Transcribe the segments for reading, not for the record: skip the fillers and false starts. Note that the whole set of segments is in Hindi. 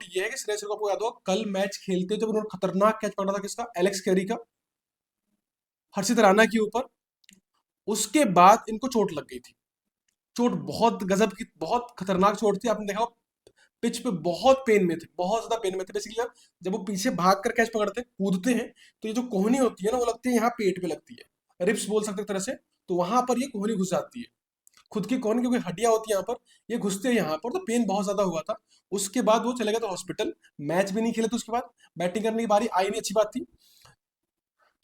नोट ये है कि श्रेयस अय्यर को आपको याद होगा कल मैच खेलते जब उन्होंने खतरनाक कैच पकड़ा था किसका, एलेक्स कैरी का, हर्षित राणा के ऊपर। उसके बाद इनको चोट लग गई थी, चोट बहुत गजब की, बहुत खतरनाक चोट थी। आपने देखा पिच पे बहुत पेन में थे, बहुत ज्यादा पेन में थे। बेसिकली जब वो पीछे भाग कर कैच पकड़ते हैं, कूदते हैं, तो ये जो कोहनी होती है ना, वो लगती है यहाँ पेट पे लगती है, रिप्स बोल सकते एक तरह से। तो वहां पर ये कोहनी घुस जाती है, खुद की कोहनी, क्योंकि हड्डियां होती है यहाँ पर, ये घुसते हैं यहाँ पर, तो पेन बहुत ज्यादा हुआ था। उसके बाद वो चले गए तो हॉस्पिटल, मैच भी नहीं खेले थे उसके बाद, बैटिंग करने की बारी आई नहीं, अच्छी बात थी।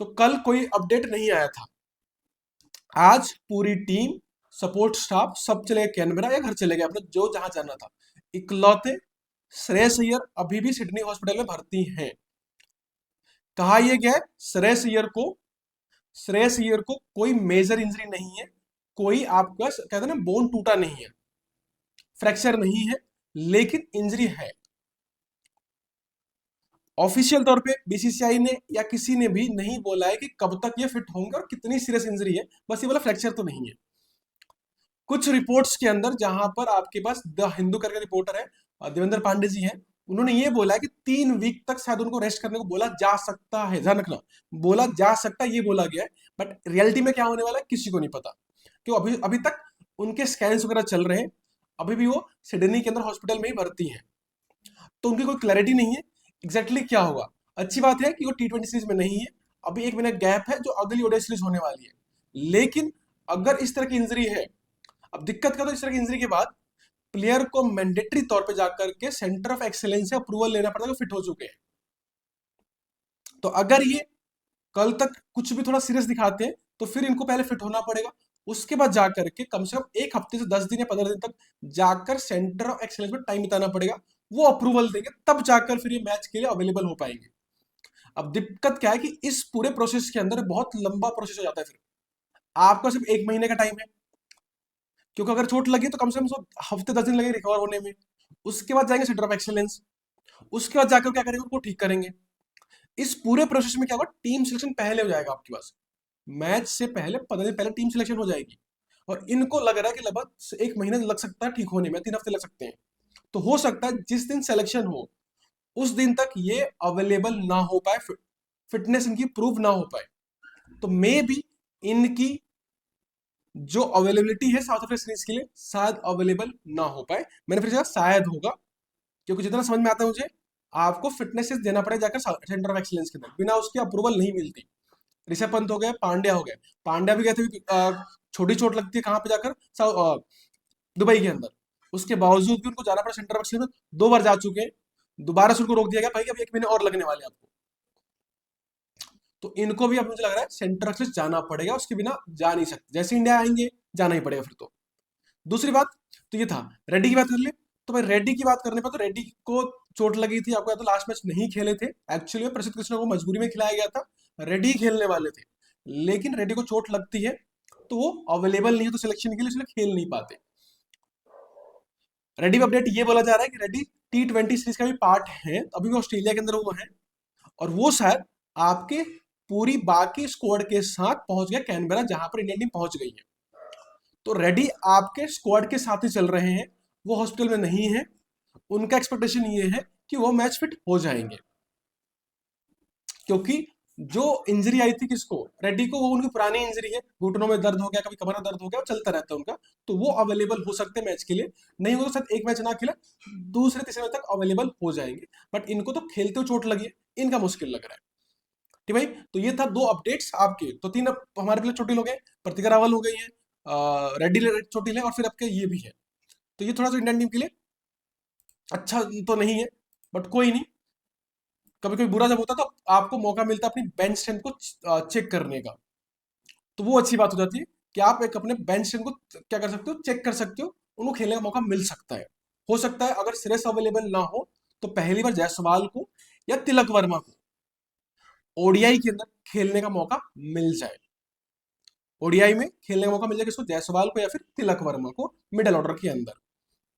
तो कल कोई अपडेट नहीं आया था। आज पूरी टीम, सपोर्ट स्टाफ सब चले गए कैनबरा या घर चले गए अपने जो जहां जाना था। इकलौते श्रेयस अय्यर अभी भी सिडनी हॉस्पिटल में भर्ती हैं। कहा यह गया है श्रेयस अय्यर को कोई मेजर इंजरी नहीं है, कोई आपका कहते हैं ना बोन टूटा नहीं है, फ्रैक्चर नहीं है, लेकिन इंजरी है। ऑफिशियल तौर पे बीसीसीआई ने या किसी ने भी नहीं बोला है कि कब तक ये फिट होंगे और कितनी सीरियस इंजरी है, बस ये बोला फ्रैक्चर तो नहीं है। कुछ रिपोर्ट्स के अंदर जहां पर आपके पास द हिंदू करके रिपोर्टर है, देवेंद्र पांडे जी हैं, उन्होंने ये बोला है कि 3 वीक तक शायद उनको रेस्ट करने को बोला जा सकता है। ध्यान रखना, बोला जा सकता है, ये बोला गया है, बट रियलिटी में क्या होने वाला है किसी को नहीं पता, क्यों अभी अभी तक उनके स्कैन्स वगैरह चल रहे हैं, अभी भी वो सिडनी के अंदर हॉस्पिटल में ही भर्ती है, तो उनकी कोई क्लैरिटी नहीं है एग्जैक्टली क्या होगा। अच्छी बात है कि वो T20 सीरीज में नहीं है, अभी 1 महीने गैप है, जो अगली ओडीआई सीरीज होने वाली है। लेकिन अगर इस तरह की इंजरी है, अब दिक्कत क्या, तो इस तरह की इंजरी के बाद प्लेयर को मैंडेटरी तौर पे जाकर के सेंटर ऑफ एक्सेलेंस से अप्रूवल लेना पड़ता है कि फिट हो चुके हैं। तो अगर ये कल तक कुछ भी थोड़ा सीरियस दिखाते हैं, तो फिर इनको पहले फिट होना पड़ेगा, उसके बाद जाकर के कम से कम 1 हफ्ते से 10 दिन या 15 दिन तक जाकर सेंटर ऑफ एक्सेलेंस में टाइम बिताना पड़ेगा, वो अप्रूवल देंगे, तब जाकर फिर ये मैच के लिए अवेलेबल हो पाएंगे। अब दिक्कत क्या है कि इस पूरे प्रोसेस के अंदर बहुत लंबा प्रोसेस हो जाता है, फिर आपका सिर्फ 1 महीने का टाइम है, क्योंकि अगर चोट लगी तो कम से कम 1 हफ्ते 10 दिन लगेंगे रिकवर होने में। उसके बाद जाएंगे सेंटर ऑफ एक्सेलेंस, उसके बाद जाकर क्या करेंगे, उनको ठीक करेंगे। इस पूरे प्रोसेस में क्या होगा, टीम सिलेक्शन पहले हो जाएगा आपके पास, मैच से पहले 15 दिन पहले टीम सिलेक्शन हो जाएगी। और इनको लग रहा है कि लगभग 1 महीना लग सकता है ठीक होने में, 3 हफ्ते लग सकते हैं। तो हो सकता है जिस दिन सिलेक्शन हो उस दिन तक ये अवेलेबल ना हो पाए, फिटनेस इनकी प्रूव ना हो पाए, तो मे बी इनकी जो अवेलेबिलिटी है साउथ अफ्रीका सीरीज के लिए शायद अवेलेबल ना हो पाए। मैंने फिर शायद होगा, क्योंकि जितना समझ में आता है मुझे, आपको फिटनेस देना पड़ेगा जाकर सेंटर ऑफ एक्सीलेंस के अंदर, बिना उसकी अप्रूवल नहीं मिलती। ऋषभ पंत हो गए, पांड्या हो गए, पांड्या भी गए थे, छोटी चोट लगती है कहाँ पे जाकर, दुबई के अंदर, उसके बावजूद भी उनको जाना पड़ा सेंटर ऑफ एक्सीलेंस में, 2 बार जा चुके हैं, दोबारा से उनको रोक दिया गया, भाई अब 1 महीने और लगने वाले आपको। तो इनको भी अब मुझे लग रहा है सेंटर एक्सेस जाना पड़ेगा, उसके बिना जा नहीं सकते, जैसे इंडिया आएंगे जाना ही पड़ेगा फिर तो। दूसरी बात तो ये था, रेड्डी की बात कर ले, तो भाई रेड्डी की बात करने पर तो रेड्डी को चोट लगी थी, आपको याद है लास्ट मैच नहीं खेले थे, एक्चुअली में प्रसिद्ध कृष्णा को मजबूरी में खिलाया गया था, रेड्डी खेलने वाले थे, लेकिन रेड्डी को चोट लगती है तो वो अवेलेबल नहीं है तो सिलेक्शन के लिए, इसलिए खेल नहीं पाते। रेड्डी अपडेट ये बोला जा रहा है कि रेड्डी T20 सीरीज का भी पार्ट है, अभी भी ऑस्ट्रेलिया के अंदर वो है, और वो शायद आपके पूरी बाकी स्क्वाड के साथ पहुंच गया कैनबरा, जहां पर इंडियन टीम पहुंच गई है। तो रेडी आपके स्क्वाड के साथ ही चल रहे हैं, वो हॉस्पिटल में नहीं है। उनका एक्सपेक्टेशन ये है कि वो मैच फिट हो जाएंगे, क्योंकि जो इंजरी आई थी किसको, रेड्डी को, वो उनकी पुरानी इंजरी है, घुटनों में दर्द हो गया, कभी कमर में दर्द हो गया, वो चलता रहता है उनका, तो वो अवेलेबल हो सकते हैं मैच के लिए। नहीं हो तो शायद एक मैच ना खेले, दूसरे तीसरे मैच तक अवेलेबल हो जाएंगे, बट इनको तो खेलते हुए चोट लगी है, इनका मुश्किल लग रहा है। ठीक भाई, तो ये था 2 अपडेट्स आपके, तो 3 अब हमारे प्लेयर चोटिल हो गए, प्रतिका रावल हो गई है, रेड्डी चोटिल है, और फिर आपके ये भी है। तो ये थोड़ा सा इंडियन टीम के लिए अच्छा तो नहीं है, बट कोई नहीं, कभी कभी बुरा जब होता है तो आपको मौका मिलता है अपनी बेंच स्ट्रेंथ को चेक करने का, तो वो अच्छी बात हो जाती है कि आप एक अपने बेंच स्ट्रेंथ को क्या कर सकते हो, चेक कर सकते हो, उनको खेलने का मौका मिल सकता है। हो सकता है अगर श्रेयस अवेलेबल ना हो तो पहली बार जायसवाल को या तिलक वर्मा को ओडीआई के अंदर खेलने का मौका मिल जाए, ओडीआई में खेलने का मौका मिल जाए किसको, जायसवाल को या फिर तिलक वर्मा को मिडिल ऑर्डर के अंदर।